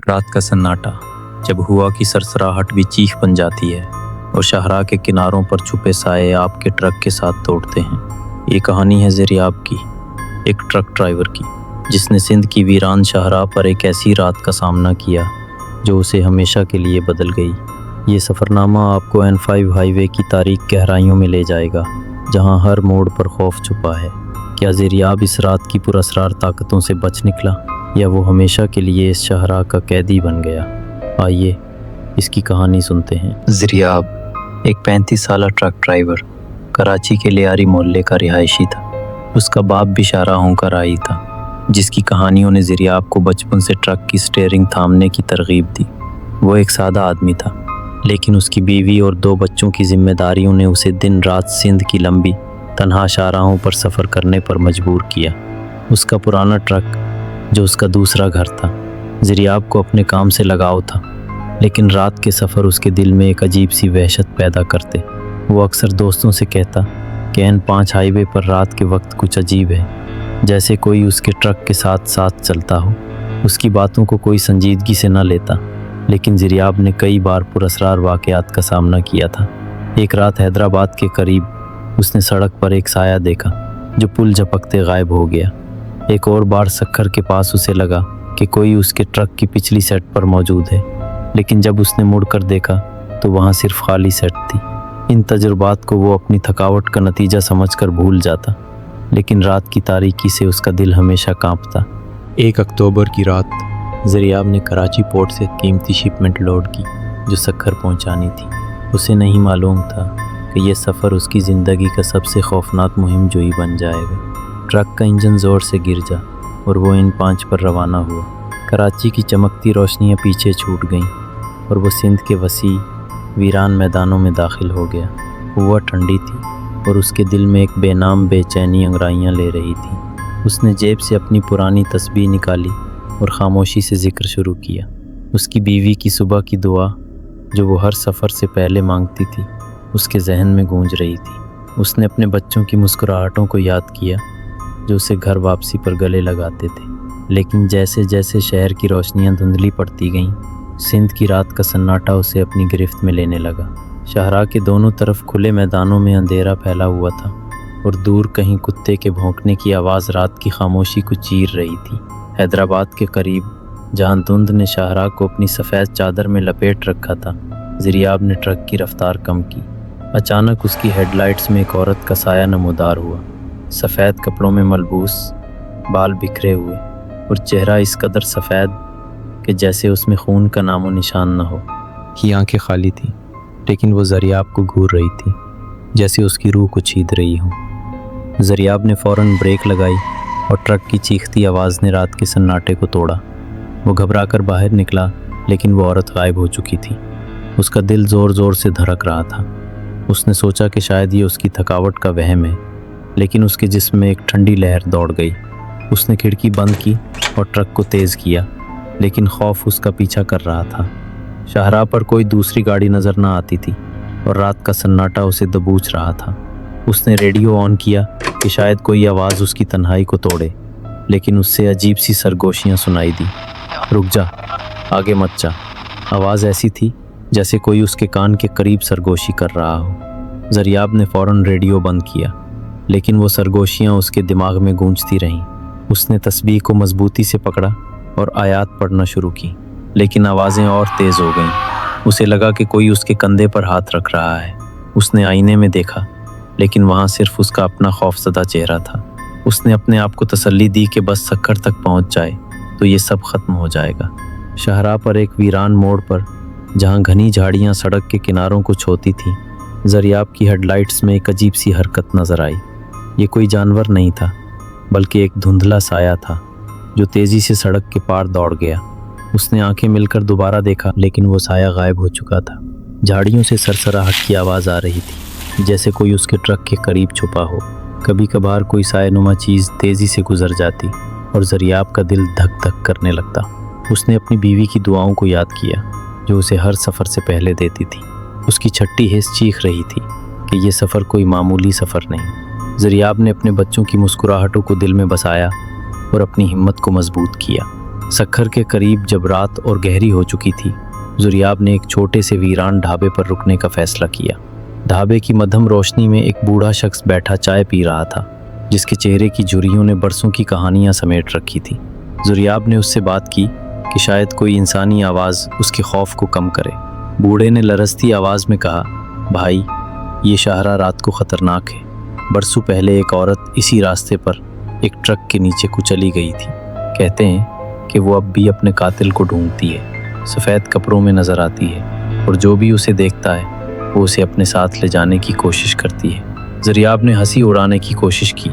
रात का सन्नाटा जब हुआ की सरसराहट भी चीख बन जाती है और शाहराह के किनारों पर छुपे साए आपके ट्रक के साथ दौड़ते हैं। ये कहानी है ज़रियाब की, एक ट्रक ड्राइवर की, जिसने सिंध की वीरान शाहराह पर एक ऐसी रात का सामना किया जो उसे हमेशा के लिए बदल गई। ये सफ़रनामा आपको N5 हाईवे की तारीक गहराइयों में ले जाएगा, जहां हर मोड़ पर खौफ छुपा है। क्या ज़रियाब इस रात की पुरअसरार ताकतों से बच निकला, या वो हमेशा के लिए इस शाहराह का कैदी बन गया? आइए इसकी कहानी सुनते हैं। ज़रियाब एक 35 साला ट्रक ड्राइवर, कराची के लियारी मोहल्ले का रिहायशी था। उसका बाप भी शाहराहों का राही था, जिसकी कहानियों ने ज़रियाब को बचपन से ट्रक की स्टीयरिंग थामने की तरगीब दी। वो एक सादा आदमी था, लेकिन उसकी बीवी और 2 बच्चों की जिम्मेदारियों ने उसे दिन रात सिंध की लंबी तन्हा शाहराहों पर सफ़र करने पर मजबूर किया। उसका पुराना ट्रक, जो उसका दूसरा घर था, ज़रियाब को अपने काम से लगाव था, लेकिन रात के सफ़र उसके दिल में एक अजीब सी वहशत पैदा करते। वो अक्सर दोस्तों से कहता कि N5 हाईवे पर रात के वक्त कुछ अजीब है, जैसे कोई उसके ट्रक के साथ साथ चलता हो। उसकी बातों को कोई संजीदगी से न लेता, लेकिन ज़रियाब ने कई बार पुरअसरार वाक़यात का सामना किया था। एक रात हैदराबाद के करीब उसने सड़क पर एक साया देखा जो पुल झपकते गायब हो गया। एक और बार सक्खर के पास उसे लगा कि कोई उसके ट्रक की पिछली सेट पर मौजूद है, लेकिन जब उसने मुड़कर देखा तो वहाँ सिर्फ खाली सेट थी। इन तजुर्बात को वो अपनी थकावट का नतीजा समझकर भूल जाता, लेकिन रात की तारीकी से उसका दिल हमेशा कांपता। 1 अक्टूबर की रात ज़रियाब ने कराची पोर्ट से कीमती शिपमेंट लोड की जो सक्खर पहुंचानी थी। उसे नहीं मालूम था कि यह सफ़र उसकी ज़िंदगी का सबसे खौफनाक मुहिम जोई बन जाएगा। ट्रक का इंजन ज़ोर से गिर जा और वो N5 पर रवाना हुआ। कराची की चमकती रोशनियाँ पीछे छूट गईं और वो सिंध के वसी वीरान मैदानों में दाखिल हो गया। हवा ठंडी थी और उसके दिल में एक बेनाम बेचैनी अंगड़ाइयाँ ले रही थी। उसने जेब से अपनी पुरानी तस्बीह निकाली और खामोशी से जिक्र शुरू किया। उसकी बीवी की सुबह की दुआ, जो वो हर सफ़र से पहले मांगती थी, उसके जहन में गूंज रही थी। उसने अपने बच्चों की मुस्कुराहटों को याद किया जो उसे घर वापसी पर गले लगाते थे। लेकिन जैसे जैसे शहर की रोशनियां धुंधली पड़ती गईं, सिंध की रात का सन्नाटा उसे अपनी गिरफ्त में लेने लगा। शाहराह के दोनों तरफ खुले मैदानों में अंधेरा फैला हुआ था और दूर कहीं कुत्ते के भौंकने की आवाज़ रात की खामोशी को चीर रही थी। हैदराबाद के करीब, जहां धुंध ने शाहराह को अपनी सफ़ेद चादर में लपेट रखा था, ज़रियाब ने ट्रक की रफ्तार कम की। अचानक उसकी हेडलाइट्स में एक औरत का साया नमूदार हुआ। सफ़ेद कपड़ों में मलबूस, बाल बिखरे हुए और चेहरा इस कदर सफ़ेद कि जैसे उसमें खून का नामो निशान न हो। की आंखें खाली थी, लेकिन वो ज़रियाब को घूर रही थी, जैसे उसकी रूह को छीद रही हो। ज़रियाब ने फ़ौरन ब्रेक लगाई और ट्रक की चीखती आवाज़ ने रात के सन्नाटे को तोड़ा। वो घबराकर बाहर निकला, लेकिन वो औरत गायब हो चुकी थी। उसका दिल ज़ोर ज़ोर से धड़क रहा था। उसने सोचा कि शायद ये उसकी थकावट का वहम है, लेकिन उसके जिस्म में एक ठंडी लहर दौड़ गई। उसने खिड़की बंद की और ट्रक को तेज़ किया, लेकिन खौफ उसका पीछा कर रहा था। शाहराह पर कोई दूसरी गाड़ी नज़र न आती थी और रात का सन्नाटा उसे दबोच रहा था। उसने रेडियो ऑन किया कि शायद कोई आवाज़ उसकी तन्हाई को तोड़े, लेकिन उससे अजीब सी सरगोशियाँ सुनाई दी। रुक जा, आगे मत जा। आवाज़ ऐसी थी जैसे कोई उसके कान के करीब सरगोशी कर रहा हो। ज़रियाब ने फ़ौरन रेडियो बंद किया, लेकिन वो सरगोशियाँ उसके दिमाग में गूंजती रहीं। उसने तस्बीह को मजबूती से पकड़ा और आयात पढ़ना शुरू की, लेकिन आवाज़ें और तेज़ हो गईं। उसे लगा कि कोई उसके कंधे पर हाथ रख रहा है। उसने आईने में देखा, लेकिन वहाँ सिर्फ उसका अपना खौफज़दा चेहरा था। उसने अपने आप को तसल्ली दी कि बस सक्खर तक पहुँच जाए तो ये सब ख़त्म हो जाएगा। शाहराह पर एक वीरान मोड़ पर, जहाँ घनी झाड़ियाँ सड़क के किनारों को छोती थीं, ज़रियाब की हेडलाइट्स में एक अजीब सी हरकत नज़र आई। ये कोई जानवर नहीं था, बल्कि एक धुंधला साया था जो तेज़ी से सड़क के पार दौड़ गया। उसने आंखें मिलकर दोबारा देखा, लेकिन वो साया गायब हो चुका था। झाड़ियों से सरसराहट की आवाज़ आ रही थी, जैसे कोई उसके ट्रक के करीब छुपा हो। कभी कभार कोई सायनुमा चीज़ तेज़ी से गुजर जाती और ज़रियाब का दिल धक धक करने लगता। उसने अपनी बीवी की दुआओं को याद किया जो उसे हर सफ़र से पहले देती थी। उसकी छठी हिस्स चीख रही थी कि ये सफ़र कोई मामूली सफ़र नहीं। ज़रियाब ने अपने बच्चों की मुस्कुराहटों को दिल में बसाया और अपनी हिम्मत को मजबूत किया। सखर के करीब जब रात और गहरी हो चुकी थी, ज़ुरियाब ने एक छोटे से वीरान ढाबे पर रुकने का फैसला किया। ढाबे की मध्यम रोशनी में एक बूढ़ा शख्स बैठा चाय पी रहा था, जिसके चेहरे की झुर्रियों ने बरसों की कहानियां समेट रखी थी। ज़ुरियाब ने उससे बात की कि शायद कोई इंसानी आवाज़ उसके खौफ को कम करे। बूढ़े ने लरसती आवाज़ में कहा, भाई, ये शाहरा रात को ख़तरनाक है। बरसों पहले एक औरत इसी रास्ते पर एक ट्रक के नीचे कुचली गई थी। कहते हैं कि वो अब भी अपने कातिल को ढूंढती है। सफ़ेद कपड़ों में नज़र आती है और जो भी उसे देखता है वो उसे अपने साथ ले जाने की कोशिश करती है। ज़ुरियाब ने हंसी उड़ाने की कोशिश की,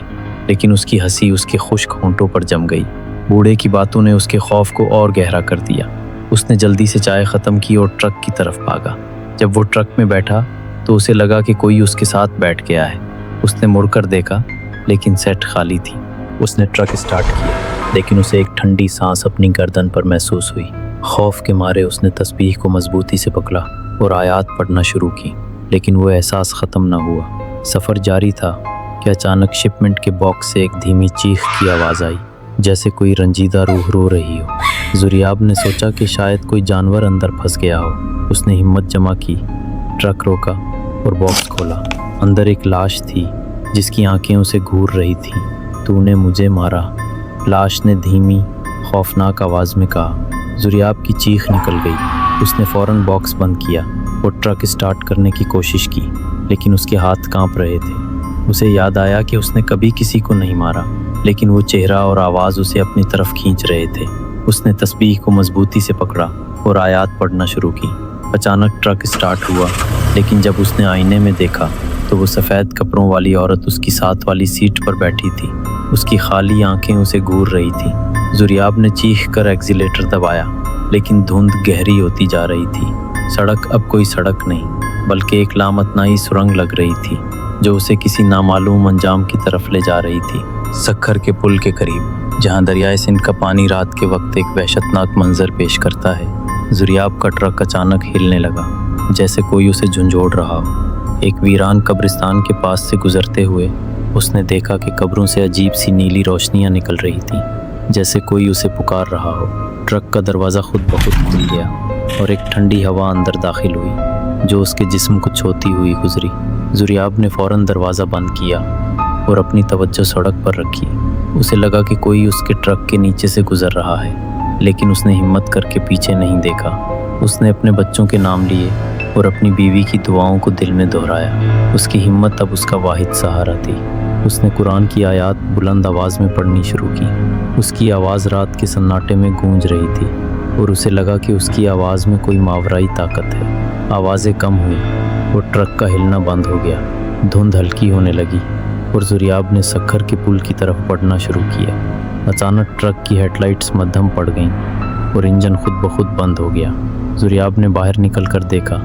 लेकिन उसकी हंसी उसके खुश्क होंठों पर जम गई। बूढ़े की बातों ने उसके खौफ को और गहरा कर दिया। उसने जल्दी से चाय ख़त्म की और ट्रक की तरफ भागा। जब वो ट्रक में बैठा तो उसे लगा कि कोई उसके साथ बैठ गया है। उसने मुड़कर देखा, लेकिन सेट खाली थी। उसने ट्रक स्टार्ट किया, लेकिन उसे एक ठंडी सांस अपनी गर्दन पर महसूस हुई। खौफ के मारे उसने तस्बीह को मजबूती से पकड़ा और आयात पढ़ना शुरू की, लेकिन वो एहसास ख़त्म न हुआ। सफ़र जारी था कि अचानक शिपमेंट के बॉक्स से एक धीमी चीख की आवाज़ आई, जैसे कोई रंजीदा रूह रो रही हो। ज़ुरियाब ने सोचा कि शायद कोई जानवर अंदर फंस गया हो। उसने हिम्मत जमा की, ट्रक रोका और बॉक्स खोला। अंदर एक लाश थी जिसकी आंखें उसे घूर रही थीं। तूने मुझे मारा, लाश ने धीमी खौफनाक आवाज़ में कहा। ज़ुरियाब की चीख निकल गई। उसने फ़ौरन बॉक्स बंद किया और ट्रक स्टार्ट करने की कोशिश की, लेकिन उसके हाथ कांप रहे थे। उसे याद आया कि उसने कभी किसी को नहीं मारा, लेकिन वो चेहरा और आवाज़ उसे अपनी तरफ खींच रहे थे। उसने तस्बीह को मजबूती से पकड़ा और आयात पढ़ना शुरू की। अचानक ट्रक स्टार्ट हुआ, लेकिन जब उसने आईने में देखा तो वो सफ़ेद कपड़ों वाली औरत उसकी साथ वाली सीट पर बैठी थी। उसकी खाली आंखें उसे घूर रही थी। ज़ुरियाब ने चीख कर एक्सीलेटर दबाया, लेकिन धुंध गहरी होती जा रही थी। सड़क अब कोई सड़क नहीं, बल्कि एक लामतनाई सुरंग लग रही थी, जो उसे किसी नामालूम अंजाम की तरफ ले जा रही थी। सखर के पुल के करीब, जहाँ दरियाए सिंध का पानी रात के वक्त एक वहशतनाक मंजर पेश करता है, ज़ुरियाब का ट्रक अचानक हिलने लगा, जैसे कोई उसे झंझोड़ रहा हो। एक वीरान कब्रिस्तान के पास से गुजरते हुए उसने देखा कि कब्रों से अजीब सी नीली रोशनियां निकल रही थीं, जैसे कोई उसे पुकार रहा हो। ट्रक का दरवाज़ा खुद ब खुद खुल गया और एक ठंडी हवा अंदर दाखिल हुई, जो उसके जिस्म को छूती हुई गुजरी। ज़ुरियाब ने फ़ौरन दरवाज़ा बंद किया और अपनी तवज्जो सड़क पर रखी। उसे लगा कि कोई उसके ट्रक के नीचे से गुजर रहा है, लेकिन उसने हिम्मत करके पीछे नहीं देखा। उसने अपने बच्चों के नाम लिए और अपनी बीवी की दुआओं को दिल में दोहराया। उसकी हिम्मत अब उसका वाहिद सहारा थी। उसने कुरान की आयत बुलंद आवाज़ में पढ़नी शुरू की। उसकी आवाज़ रात के सन्नाटे में गूंज रही थी और उसे लगा कि उसकी आवाज़ में कोई मावराई ताकत है। आवाज़ें कम हुई और ट्रक का हिलना बंद हो गया। धुंध हल्की होने लगी और ज़ुरियाब ने सखर के पुल की तरफ बढ़ना शुरू किया। अचानक ट्रक की हेडलाइट्स मद्धम पड़ गईं और इंजन खुद ब खुद बंद हो गया। ज़ुरियाब ने बाहर निकल कर देखा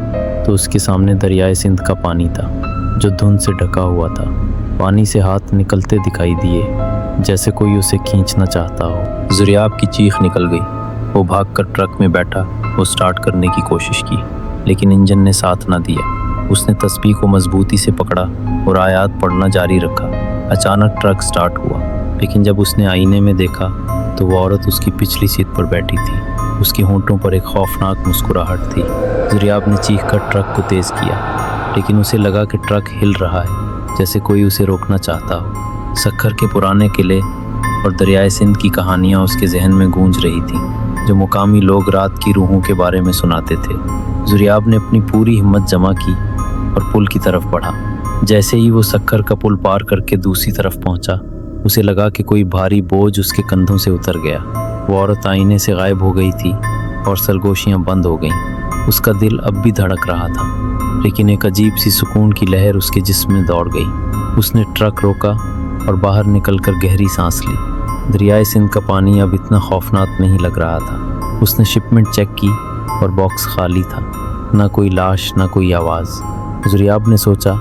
तो उसके सामने दरियाए सिंध का पानी था, जो धुंध से ढका हुआ था। पानी से हाथ निकलते दिखाई दिए, जैसे कोई उसे खींचना चाहता हो। ज़ुरियाब की चीख निकल गई। वो भागकर ट्रक में बैठा और स्टार्ट करने की कोशिश की, लेकिन इंजन ने साथ न दिया। उसने तस्बीह को मजबूती से पकड़ा और आयत पढ़ना जारी रखा। अचानक ट्रक स्टार्ट हुआ, लेकिन जब उसने आईने में देखा तो वो औरत उसकी पिछली सीट पर बैठी थी। उसके होंठों पर एक खौफनाक मुस्कुराहट थी। ज़ुरियाब ने चीख कर ट्रक को तेज़ किया, लेकिन उसे लगा कि ट्रक हिल रहा है, जैसे कोई उसे रोकना चाहता हो। सखर के पुराने किले और दरियाए सिंध की कहानियाँ उसके जहन में गूंज रही थीं, जो मुकामी लोग रात की रूहों के बारे में सुनाते थे। ज़ुरियाब ने अपनी पूरी हिम्मत जमा की और पुल की तरफ बढ़ा। जैसे ही वो सखर का पुल पार करके दूसरी तरफ पहुंचा, उसे लगा कि कोई भारी बोझ उसके कंधों से उतर गया। वो औरत आईने से गायब हो गई थी और सरगोशियाँ बंद हो गईं। उसका दिल अब भी धड़क रहा था, लेकिन एक अजीब सी सुकून की लहर उसके जिस्म में दौड़ गई। उसने ट्रक रोका और बाहर निकलकर गहरी सांस ली। दरियाए सिंध का पानी अब इतना खौफनाक नहीं लग रहा था। उसने शिपमेंट चेक की और बॉक्स खाली था। ना कोई लाश, ना कोई आवाज़। ज़ुरियाब ने सोचा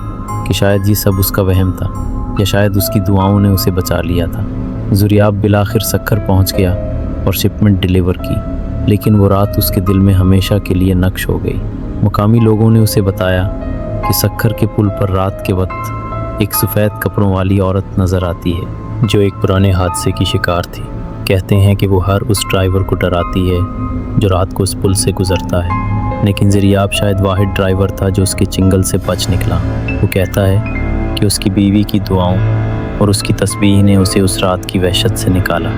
कि शायद ये सब उसका वहम था, या शायद उसकी दुआओं ने उसे बचा लिया था। ज़ुरियाब बिलाखिर सखर पहुंच गया और शिपमेंट डिलीवर की, लेकिन वो रात उसके दिल में हमेशा के लिए नक्श हो गई। मुकामी लोगों ने उसे बताया कि सखर के पुल पर रात के वक्त एक सफ़ेद कपड़ों वाली औरत नज़र आती है, जो एक पुराने हादसे की शिकार थी। کہتے ہیں کہ وہ ہر اس ڈرائیور کو ڈراتی ہے جو رات کو اس پل سے گزرتا ہے، لیکن ذریاب شاید واحد ڈرائیور تھا جو اس کے چنگل سے بچ نکلا۔ وہ کہتا ہے کہ اس کی بیوی کی دعاؤں اور اس کی تسبیح نے اسے اس رات کی وحشت سے نکالا۔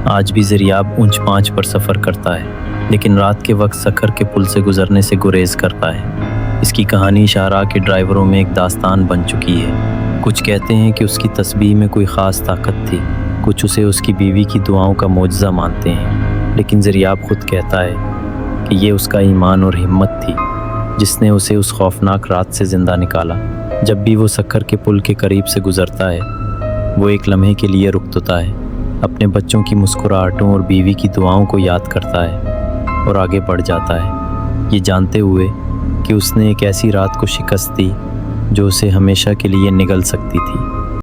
آج بھی ذریاب اونچ پانچ پر سفر کرتا ہے، لیکن رات کے وقت سکھر کے پل سے گزرنے سے گریز کرتا ہے۔ اس کی کہانی شاہراہ کے ڈرائیوروں میں ایک داستان بن چکی ہے۔ کچھ کہتے ہیں کہ اس کی تسبیح میں کوئی خاص طاقت تھی، کچھ اسے اس کی بیوی کی دعاؤں کا معجزہ مانتے ہیں، لیکن ذریاب خود کہتا ہے کہ یہ اس کا ایمان اور ہمت تھی جس نے اسے اس خوفناک رات سے زندہ نکالا۔ جب بھی وہ سکھر کے پل کے قریب سے گزرتا ہے، وہ ایک لمحے کے لیے رکتا ہے، اپنے بچوں کی مسکراہٹوں اور بیوی کی دعاؤں کو یاد کرتا ہے اور آگے بڑھ جاتا ہے، یہ جانتے ہوئے کہ اس نے ایک ایسی رات کو شکست دی جو اسے ہمیشہ کے لیے نگل سکتی تھی۔